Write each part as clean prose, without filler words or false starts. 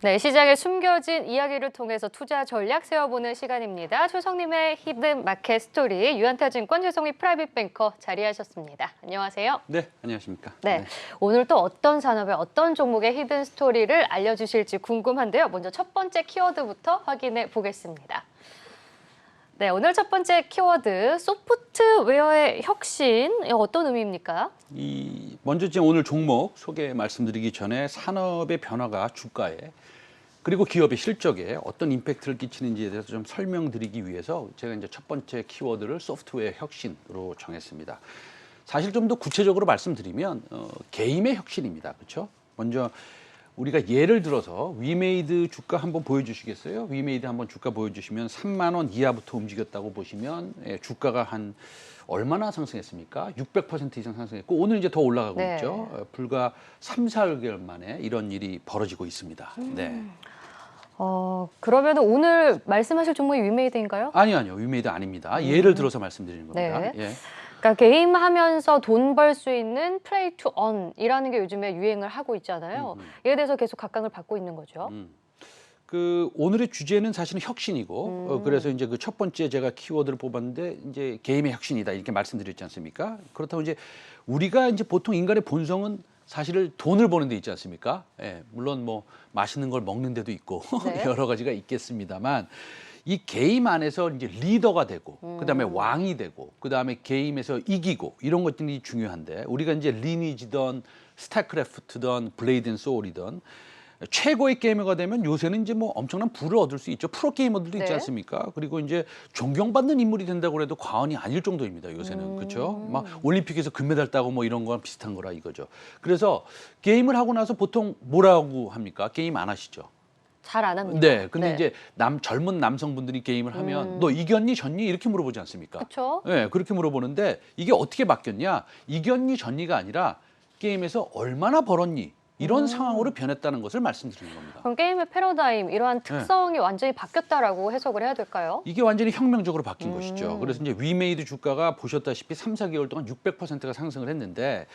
네, 시장에 숨겨진 이야기를 통해서 투자 전략 세워보는 시간입니다. 초성님의 히든 마켓 스토리, 유한타증권 최성희 프라이빗 뱅커 자리하셨습니다. 안녕하세요. 네, 안녕하십니까. 네, 오늘 또 어떤 산업의 어떤 종목의 히든 스토리를 알려주실지 궁금한데요. 먼저 첫 번째 키워드부터 확인해 보겠습니다. 네, 오늘 첫 번째 키워드, 소프트웨어의 혁신, 어떤 의미입니까? 먼저 이제 오늘 종목 소개 말씀드리기 전에 산업의 변화가 주가에 그리고 기업의 실적에 어떤 임팩트를 끼치는지에 대해서 좀 설명드리기 위해서 제가 이제 첫 번째 키워드를 소프트웨어 혁신으로 정했습니다. 사실 좀 더 구체적으로 말씀드리면 게임의 혁신입니다. 그렇죠? 먼저 우리가 예를 들어서 위메이드 주가 한번 보여주시겠어요? 위메이드 한번 주가 보여주시면 3만 원 이하부터 움직였다고 보시면 주가가 한 얼마나 상승했습니까? 600% 이상 상승했고 오늘 이제 더 올라가고 네. 있죠. 불과 3, 4개월 만에 이런 일이 벌어지고 있습니다. 네. 그러면 오늘 말씀하실 종목이 위메이드인가요? 아니요. 위메이드 아닙니다. 예를 들어서 말씀드리는 겁니다. 네. 예. 그러니까 게임하면서 돈 벌 수 있는 플레이 투 언이라는 게 요즘에 유행을 하고 있잖아요. 이에 대해서 계속 각광을 받고 있는 거죠. 그 오늘의 주제는 사실은 혁신이고 그래서 이제 그 첫 번째 제가 키워드를 뽑았는데 이제 게임의 혁신이다 이렇게 말씀드렸지 않습니까? 그렇다고 이제 우리가 이제 보통 인간의 본성은 사실 돈을 버는 데 있지 않습니까? 예, 물론 뭐 맛있는 걸 먹는 데도 있고 네. 여러 가지가 있겠습니다만 이 게임 안에서 이제 리더가 되고 그다음에 왕이 되고 그다음에 게임에서 이기고 이런 것들이 중요한데 우리가 이제 리니지든 스타크래프트든 블레이드 앤 소울이든 최고의 게이머가 되면 요새는 이제 뭐 엄청난 부를 얻을 수 있죠. 프로 게이머들도 있지 네. 않습니까? 그리고 이제 존경받는 인물이 된다고 해도 과언이 아닐 정도입니다. 요새는. 그렇죠? 막 올림픽에서 금메달 따고 뭐 이런 거랑 비슷한 거라 이거죠. 그래서 게임을 하고 나서 보통 뭐라고 합니까? 게임 안 하시죠? 잘 안 합니다. 네. 근데 이제 젊은 남성분들이 게임을 하면 너 이겼니 졌니 이렇게 물어보지 않습니까? 그렇죠. 네, 그렇게 물어보는데 이게 어떻게 바뀌었냐? 이겼니 졌니가 아니라 게임에서 얼마나 벌었니? 이런 상황으로 변했다는 것을 말씀드리는 겁니다. 그럼 게임의 패러다임, 이러한 특성이 완전히 바뀌었다라고 해석을 해야 될까요? 이게 완전히 혁명적으로 바뀐 것이죠. 그래서 이제 위메이드 주가가 보셨다시피 3, 4개월 동안 600%가 상승을 했는데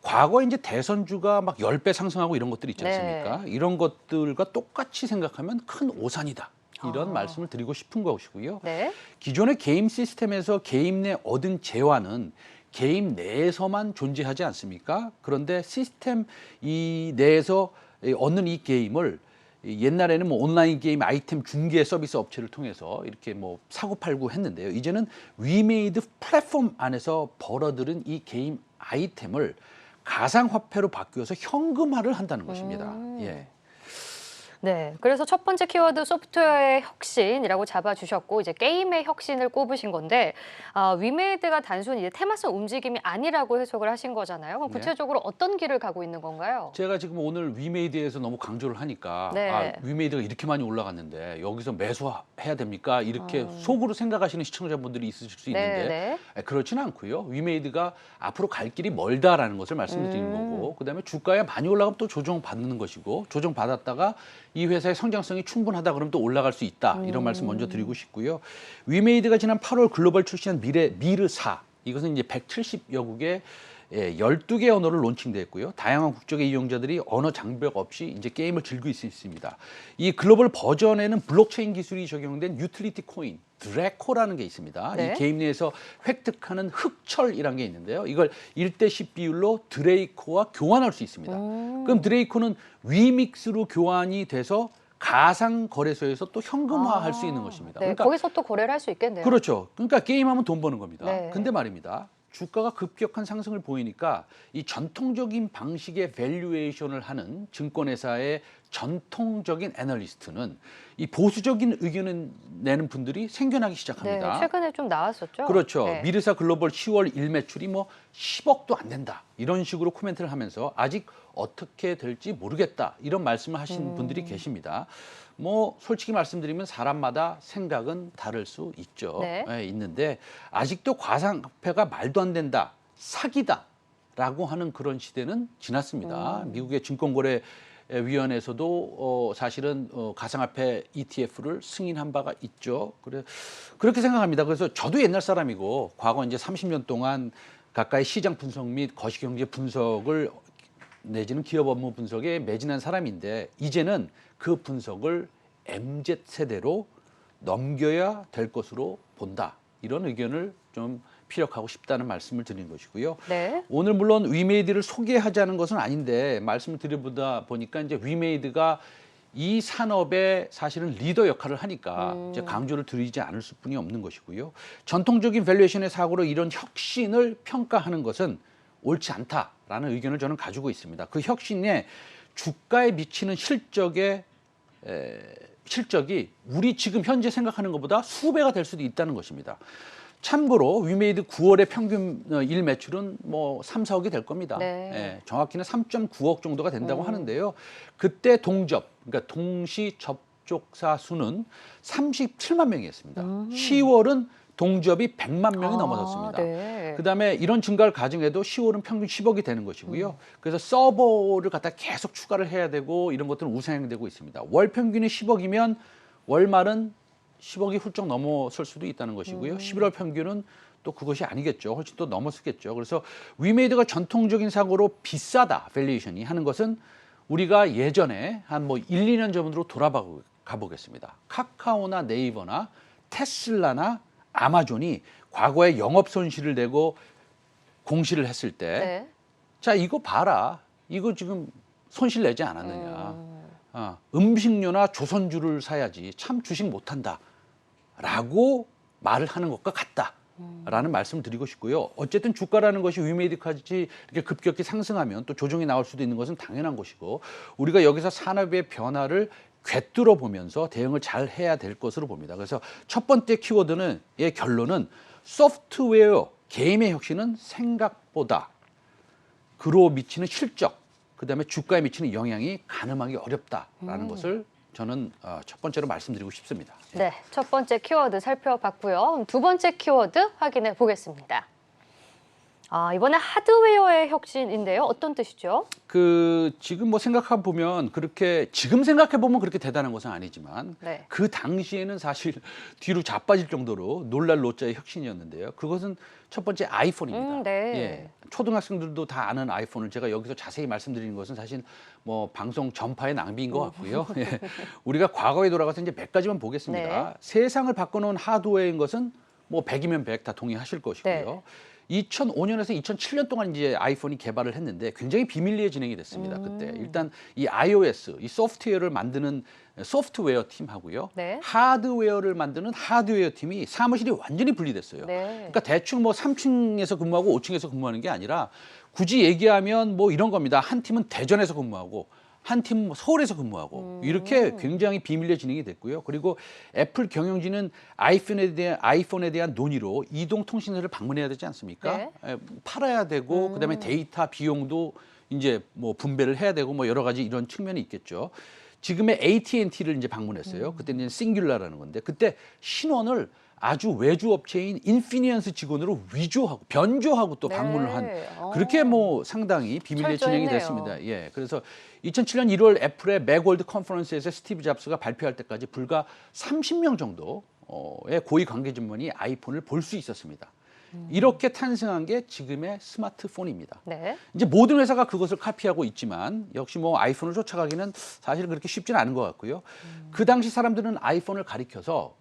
과거에 이제 대선주가 막 10배 상승하고 이런 것들이 있지 않습니까? 이런 것들과 똑같이 생각하면 큰 오산이다. 이런 말씀을 드리고 싶은 것이고요. 네. 기존의 게임 시스템에서 게임 내 얻은 재화는 게임 내에서만 존재하지 않습니까? 그런데 시스템 이 내에서 얻는 이 게임을 옛날에는 뭐 온라인 게임 아이템 중개 서비스 업체를 통해서 이렇게 뭐 사고 팔고 했는데요. 이제는 위메이드 플랫폼 안에서 벌어들은 이 게임 아이템을 가상화폐로 바뀌어서 현금화를 한다는 것입니다. 예. 네, 그래서 첫 번째 키워드 소프트웨어의 혁신이라고 잡아주셨고 이제 게임의 혁신을 꼽으신 건데 위메이드가 단순히 이제 테마성 움직임이 아니라고 해석을 하신 거잖아요. 그럼 네. 구체적으로 어떤 길을 가고 있는 건가요? 제가 지금 오늘 위메이드에서 너무 강조를 하니까 네. 위메이드가 이렇게 많이 올라갔는데 여기서 매수해야 됩니까? 이렇게 속으로 생각하시는 시청자분들이 있으실 수 있는데 그렇지는 않고요. 위메이드가 앞으로 갈 길이 멀다라는 것을 말씀드리는 거고 그다음에 주가에 많이 올라가면 또 조정받는 것이고 조정받았다가 이 회사의 성장성이 충분하다 그러면 또 올라갈 수 있다. 이런 말씀 먼저 드리고 싶고요. 위메이드가 지난 8월 글로벌 출시한 미르4 이것은 이제 170여국의 12개 언어를 론칭됐고요. 다양한 국적의 이용자들이 언어 장벽 없이 이제 게임을 즐길 수 있습니다. 이 글로벌 버전에는 블록체인 기술이 적용된 유틸리티 코인 드래코라는 게 있습니다. 네. 이 게임 내에서 획득하는 흑철이라는 게 있는데요. 이걸 1대10 비율로 드레이코와 교환할 수 있습니다. 그럼 드레이코는 위믹스로 교환이 돼서 가상 거래소에서 또 현금화할 수 있는 것입니다. 네, 그러니까 거기서 또 거래를 할 수 있겠네요. 그렇죠. 그러니까 게임하면 돈 버는 겁니다. 네. 근데 말입니다. 주가가 급격한 상승을 보이니까 이 전통적인 방식의 밸류에이션을 하는 증권회사의 전통적인 애널리스트는 이 보수적인 의견을 내는 분들이 생겨나기 시작합니다. 네, 최근에 좀 나왔었죠. 그렇죠. 네. 미르사 글로벌 10월 일매출이 뭐 10억도 안 된다. 이런 식으로 코멘트를 하면서 아직 어떻게 될지 모르겠다. 이런 말씀을 하신 분들이 계십니다. 뭐 솔직히 말씀드리면 사람마다 생각은 다를 수 있죠. 네. 예, 있는데 아직도 가상화폐가 말도 안 된다. 사기다라고 하는 그런 시대는 지났습니다. 미국의 증권거래 위원회에서도 사실은 가상화폐 ETF를 승인한 바가 있죠. 그렇게 생각합니다. 그래서 저도 옛날 사람이고 과거 이제 30년 동안 가까이 시장 분석 및 거시경제 분석을 내지는 기업 업무 분석에 매진한 사람인데 이제는 그 분석을 MZ세대로 넘겨야 될 것으로 본다. 이런 의견을 좀 피력하고 싶다는 말씀을 드린 것이고요. 네. 오늘 물론 위메이드를 소개하자는 것은 아닌데 말씀을 드려보다 보니까 이제 위메이드가 이 산업의 사실은 리더 역할을 하니까 이제 강조를 드리지 않을 수뿐이 없는 것이고요. 전통적인 밸류에이션의 사고로 이런 혁신을 평가하는 것은 옳지 않다라는 의견을 저는 가지고 있습니다. 그 혁신에 주가에 미치는 실적이 우리 지금 현재 생각하는 것보다 수배가 될 수도 있다는 것입니다. 참고로 위메이드 9월의 평균 일 매출은 뭐 3, 4억이 될 겁니다. 네. 예, 정확히는 3.9억 정도가 된다고 하는데요. 그때 그러니까 동시 접촉사 수는 37만 명이었습니다. 10월은 동접이 100만 명이 넘어섰습니다. 네. 그다음에 이런 증가를 가정해도 10월은 평균 10억이 되는 것이고요. 그래서 서버를 갖다 계속 추가를 해야 되고 이런 것들은 우상향되고 있습니다. 월 평균이 10억이면 월말은 10억이 훌쩍 넘어설 수도 있다는 것이고요. 11월 평균은 또 그것이 아니겠죠. 훨씬 또 넘었겠죠. 그래서 위메이드가 전통적인 사고로 비싸다, 밸류에이션이 하는 것은 우리가 예전에 한 뭐 1, 2년 전으로 돌아가 보겠습니다. 카카오나 네이버나 테슬라나 아마존이 과거에 영업 손실을 내고 공시를 했을 때 네. 자, 이거 봐라. 이거 지금 손실 내지 않았느냐. 음식료나 조선주를 사야지. 참 주식 못한다. 라고 말을 하는 것과 같다라는 말씀을 드리고 싶고요. 어쨌든 주가라는 것이 위메이드까지 이렇게 급격히 상승하면 또 조정이 나올 수도 있는 것은 당연한 것이고 우리가 여기서 산업의 변화를 꿰뚫어 보면서 대응을 잘 해야 될 것으로 봅니다. 그래서 첫 번째 키워드는 의 결론은 소프트웨어 게임의 혁신은 생각보다 그로 미치는 실적, 그다음에 주가에 미치는 영향이 가늠하기 어렵다라는 것을 저는 첫 번째로 말씀드리고 싶습니다. 네, 첫 번째 키워드 살펴봤고요. 그럼 두 번째 키워드 확인해 보겠습니다. 이번에 하드웨어의 혁신인데요. 어떤 뜻이죠? 지금 뭐 생각해 보면 지금 생각해 보면 그렇게 대단한 것은 아니지만 네. 그 당시에는 사실 뒤로 자빠질 정도로 놀랄 노자의 혁신이었는데요. 그것은 첫 번째 아이폰입니다. 네. 예, 초등학생들도 다 아는 아이폰을 제가 여기서 자세히 말씀드리는 것은 사실 뭐 방송 전파의 낭비인 것 같고요. 예, 우리가 과거에 돌아가서 이제 몇 가지만 보겠습니다. 네. 세상을 바꿔놓은 하드웨어인 것은 뭐 100이면 100 다 동의하실 것이고요. 네. 2005년에서 2007년 동안 이제 아이폰이 개발을 했는데 굉장히 비밀리에 진행이 됐습니다. 그때 일단 이 iOS, 이 소프트웨어를 만드는 소프트웨어 팀하고요, 네. 하드웨어를 만드는 하드웨어 팀이 사무실이 완전히 분리됐어요. 네. 그러니까 대충 뭐 3층에서 근무하고 5층에서 근무하는 게 아니라 굳이 얘기하면 뭐 이런 겁니다. 한 팀은 대전에서 근무하고 한 팀은 서울에서 근무하고 이렇게 굉장히 비밀리에 진행이 됐고요. 그리고 애플 경영진은 아이폰에 대한 논의로 이동통신사를 방문해야 되지 않습니까? 네. 팔아야 되고 그다음에 데이터 비용도 이제 뭐 분배를 해야 되고 뭐 여러 가지 이런 측면이 있겠죠. 지금의 AT&T를 이제 방문했어요. 그때 이제 싱귤라라는 건데 그때 신원을 아주 외주 업체인 인피니언스 직원으로 변조하고 또 네. 방문을 한 그렇게 뭐 상당히 비밀리에 진행이 철저했네요. 됐습니다. 예, 그래서 2007년 1월 애플의 맥월드 컨퍼런스에서 스티브 잡스가 발표할 때까지 불과 30명 정도의 고위 관계진원이 아이폰을 볼 수 있었습니다. 이렇게 탄생한 게 지금의 스마트폰입니다. 네. 이제 모든 회사가 그것을 카피하고 있지만 역시 뭐 아이폰을 쫓아가기는 사실 그렇게 쉽지는 않은 것 같고요. 그 당시 사람들은 아이폰을 가리켜서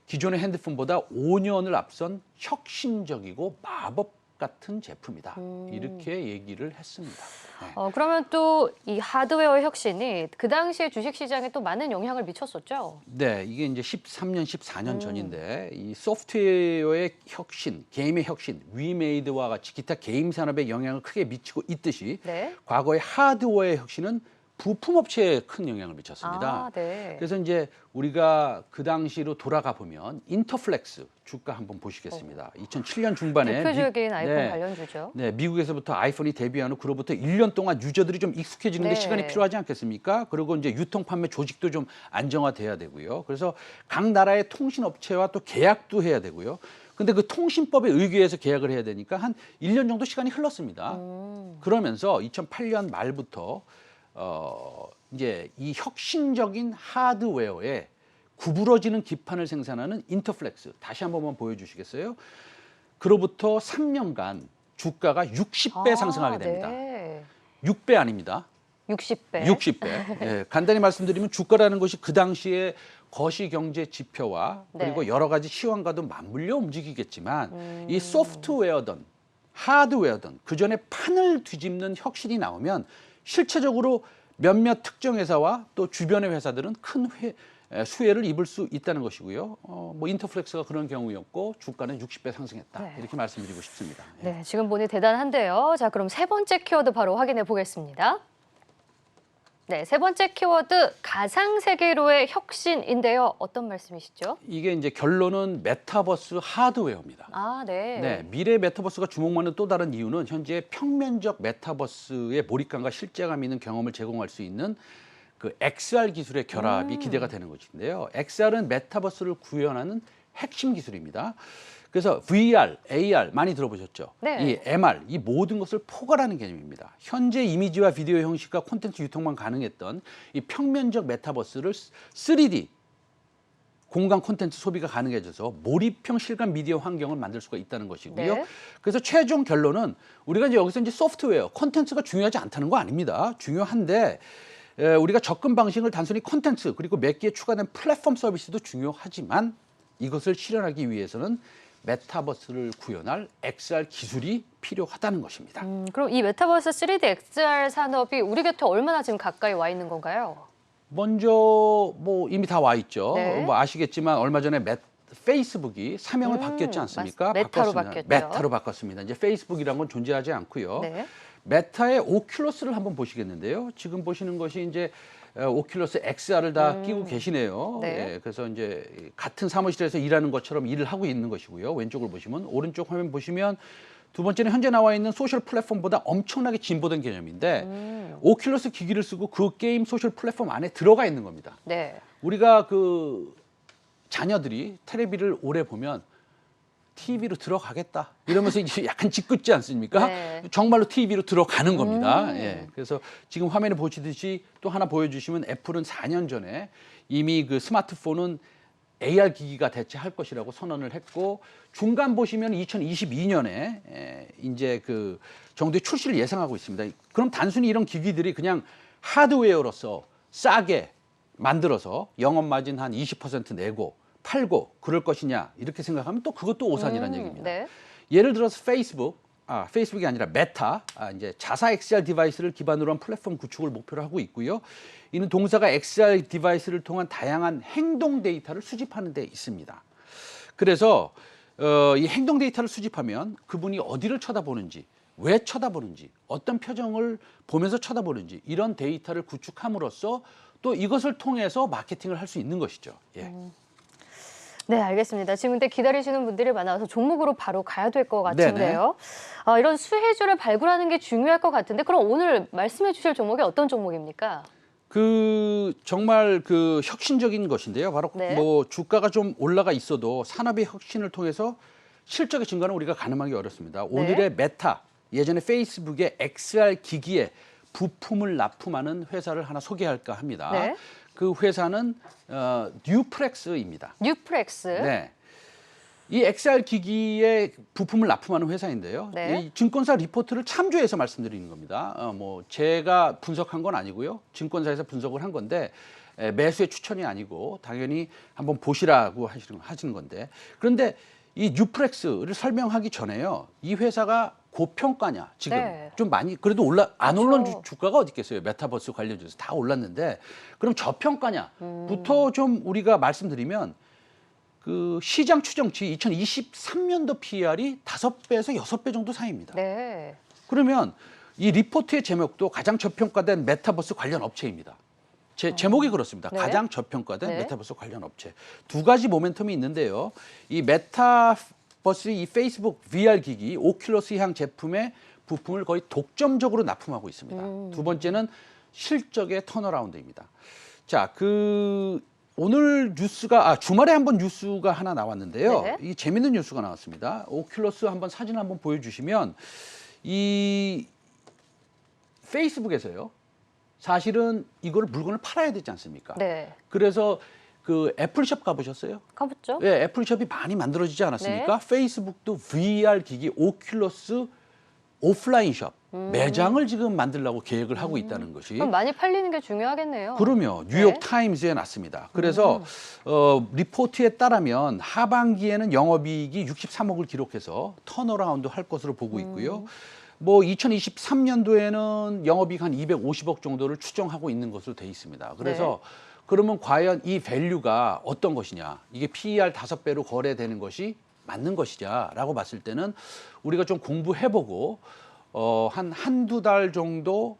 기존의 핸드폰보다 5년을 앞선 혁신적이고 마법 같은 제품이다. 이렇게 얘기를 했습니다. 네. 그러면 또 이 하드웨어의 혁신이 그 당시에 주식시장에 또 많은 영향을 미쳤었죠? 네, 이게 이제 13년, 14년 전인데 이 소프트웨어의 혁신, 게임의 혁신, 위메이드와 같이 기타 게임 산업에 영향을 크게 미치고 있듯이 네. 과거의 하드웨어의 혁신은 부품업체에 큰 영향을 미쳤습니다. 네. 그래서 이제 우리가 그 당시로 돌아가 보면 인터플렉스 주가 한번 보시겠습니다. 2007년 중반에 대표적인 아이폰 관련주죠. 네, 미국에서부터 아이폰이 데뷔한 후 그로부터 1년 동안 유저들이 좀 익숙해지는데 네. 시간이 필요하지 않겠습니까? 그리고 이제 유통 판매 조직도 좀 안정화돼야 되고요. 그래서 각 나라의 통신업체와 또 계약도 해야 되고요. 근데 그 통신법에 의거해서 계약을 해야 되니까 한 1년 정도 시간이 흘렀습니다. 그러면서 2008년 말부터 이제 이 혁신적인 하드웨어에 구부러지는 기판을 생산하는 인터플렉스 다시 한 번만 보여주시겠어요? 그로부터 3년간 주가가 60배 상승하게 됩니다. 네. 6배 아닙니다. 60배. 60배. 예, 간단히 말씀드리면 주가라는 것이 그 당시에 거시경제 지표와 그리고 네. 여러 가지 시황과도 맞물려 움직이겠지만 이 소프트웨어든 하드웨어든 그 전에 판을 뒤집는 혁신이 나오면 실체적으로 몇몇 특정 회사와 또 주변의 회사들은 큰 수혜를 입을 수 있다는 것이고요. 뭐 인터플렉스가 그런 경우였고 주가는 60배 상승했다. 네. 이렇게 말씀드리고 싶습니다. 예. 네, 지금 보니 대단한데요. 자, 그럼 세 번째 키워드 바로 확인해 보겠습니다. 네, 세 번째 키워드 가상세계로의 혁신인데요. 어떤 말씀이시죠? 이게 이제 결론은 메타버스 하드웨어입니다. 아, 네. 네, 미래 메타버스가 주목받는 또 다른 이유는 현재 평면적 메타버스의 몰입감과 실제감 있는 경험을 제공할 수 있는 그 XR 기술의 결합이 기대가 되는 것인데요. XR은 메타버스를 구현하는 핵심 기술입니다. 그래서 VR, AR 많이 들어보셨죠? 네. 이 MR, 이 모든 것을 포괄하는 개념입니다. 현재 이미지와 비디오 형식과 콘텐츠 유통만 가능했던 이 평면적 메타버스를 3D 공간 콘텐츠 소비가 가능해져서 몰입형 실감 미디어 환경을 만들 수가 있다는 것이고요. 네. 그래서 최종 결론은 우리가 이제 여기서 이제 소프트웨어, 콘텐츠가 중요하지 않다는 거 아닙니다. 중요한데 우리가 접근 방식을 단순히 콘텐츠 그리고 몇 개의 추가된 플랫폼 서비스도 중요하지만 이것을 실현하기 위해서는 메타버스를 구현할 XR 기술이 필요하다는 것입니다. 그럼 이 메타버스 3D XR 산업이 우리 곁에 얼마나 지금 가까이 와 있는 건가요? 먼저 뭐 이미 다 와 있죠. 네. 뭐 아시겠지만 얼마 전에 페이스북이 사명을 바뀌었지 않습니까? 메타로 바꿨습니다. 바뀌었죠. 메타로 바꿨습니다. 이제 페이스북이란 건 존재하지 않고요. 네. 메타의 오큘러스를 한번 보시겠는데요. 지금 보시는 것이 이제 오큘러스 XR을 다 끼고 계시네요. 네. 예, 그래서 이제 같은 사무실에서 일하는 것처럼 일을 하고 있는 것이고요. 왼쪽을 보시면 오른쪽 화면 보시면 두 번째는 현재 나와 있는 소셜 플랫폼보다 엄청나게 진보된 개념인데 오큘러스 기기를 쓰고 그 게임 소셜 플랫폼 안에 들어가 있는 겁니다. 네. 우리가 그 자녀들이 텔레비를 오래 보면 TV로 들어가겠다 이러면서 이제 약간 짓궂지 않습니까? 네. 정말로 TV로 들어가는 겁니다. 예. 그래서 지금 화면에 보시듯이 또 하나 보여주시면 애플은 4년 전에 이미 그 스마트폰은 AR 기기가 대체할 것이라고 선언을 했고 중간 보시면 2022년에 이제 그 정도의 출시를 예상하고 있습니다. 그럼 단순히 이런 기기들이 그냥 하드웨어로서 싸게 만들어서 영업 마진 한 20% 내고 팔고 그럴 것이냐 이렇게 생각하면 또 그것도 오산이라는 얘기입니다. 네. 예를 들어서 페이스북이 아니라 메타, 이제 자사 XR 디바이스를 기반으로 한 플랫폼 구축을 목표로 하고 있고요. 이는 동사가 XR 디바이스를 통한 다양한 행동 데이터를 수집하는 데 있습니다. 그래서 이 행동 데이터를 수집하면 그분이 어디를 쳐다보는지, 왜 쳐다보는지, 어떤 표정을 보면서 쳐다보는지 이런 데이터를 구축함으로써 또 이것을 통해서 마케팅을 할 수 있는 것이죠. 예. 네, 알겠습니다. 지금 근데 기다리시는 분들이 많아서 종목으로 바로 가야 될 것 같은데요. 이런 수혜주를 발굴하는 게 중요할 것 같은데 그럼 오늘 말씀해 주실 종목이 어떤 종목입니까? 그 정말 그 혁신적인 것인데요. 바로 네. 뭐 주가가 좀 올라가 있어도 산업의 혁신을 통해서 실적의 증가는 우리가 가늠하기 어렵습니다. 오늘의 메타, 예전에 페이스북의 XR 기기에 부품을 납품하는 회사를 하나 소개할까 합니다. 네. 그 회사는 뉴프렉스입니다. 뉴프렉스. 네. 이 XR 기기에 부품을 납품하는 회사인데요. 네. 이 증권사 리포트를 참조해서 말씀드리는 겁니다. 뭐 제가 분석한 건 아니고요. 증권사에서 분석을 한 건데 매수의 추천이 아니고 당연히 한번 보시라고 하시는 건데 그런데 이 뉴프렉스를 설명하기 전에요. 이 회사가 고평가냐 지금 네. 좀 많이 그래도 안 올른 주가가 어디 있겠어요. 메타버스 관련해서 다 올랐는데 그럼 저평가냐부터 좀 우리가 말씀드리면 그 시장 추정치 2023년도 PER이 5배에서 6배 정도 사이입니다. 네. 그러면 이 리포트의 제목도 가장 저평가된 메타버스 관련 업체입니다. 제목이 그렇습니다. 네. 가장 저평가된 네. 메타버스 관련 업체. 두 가지 모멘텀이 있는데요. 이 메타버스 이 페이스북 VR 기기 오큘러스향 제품의 부품을 거의 독점적으로 납품하고 있습니다. 두 번째는 실적의 턴어라운드입니다. 자, 오늘 뉴스가 주말에 한번 뉴스가 하나 나왔는데요. 네. 이 재밌는 뉴스가 나왔습니다. 오큘러스 한번 사진 한번 보여주시면 이 페이스북에서요. 사실은 이걸 물건을 팔아야 되지 않습니까? 네. 그래서 그 애플숍 가보셨어요? 가봤죠? 네, 애플숍이 많이 만들어지지 않았습니까? 페이스북도 VR 기기 오큘러스 오프라인 숍 매장을 지금 만들려고 계획을 하고 있다는 것이. 그럼 많이 팔리는 게 중요하겠네요. 그러면 뉴욕 타임즈에 났습니다. 그래서 리포트에 따르면 하반기에는 영업이익이 63억을 기록해서 턴어라운드 할 것으로 보고 있고요. 뭐 2023년도에는 영업이익 한 250억 정도를 추정하고 있는 것으로 돼 있습니다. 그래서 그러면 과연 이 밸류가 어떤 것이냐? 이게 PER 5배로 거래되는 것이 맞는 것이냐라고 봤을 때는 우리가 좀 공부해보고 한두 달 정도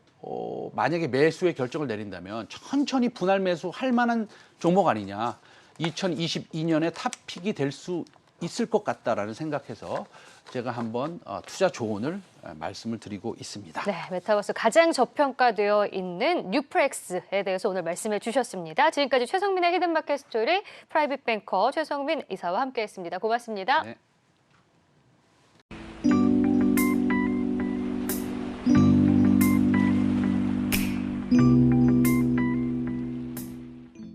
만약에 매수의 결정을 내린다면 천천히 분할 매수할 만한 종목 아니냐. 2022년에 탑픽이 될 수 있을 것 같다라는 생각해서 제가 한번 투자 조언을 말씀을 드리고 있습니다. 네, 메타버스 가장 저평가되어 있는 뉴프렉스에 대해서 오늘 말씀해 주셨습니다. 지금까지 최성민의 히든마켓 스토리 프라이빗 뱅커 최성민 이사와 함께했습니다. 고맙습니다. 네.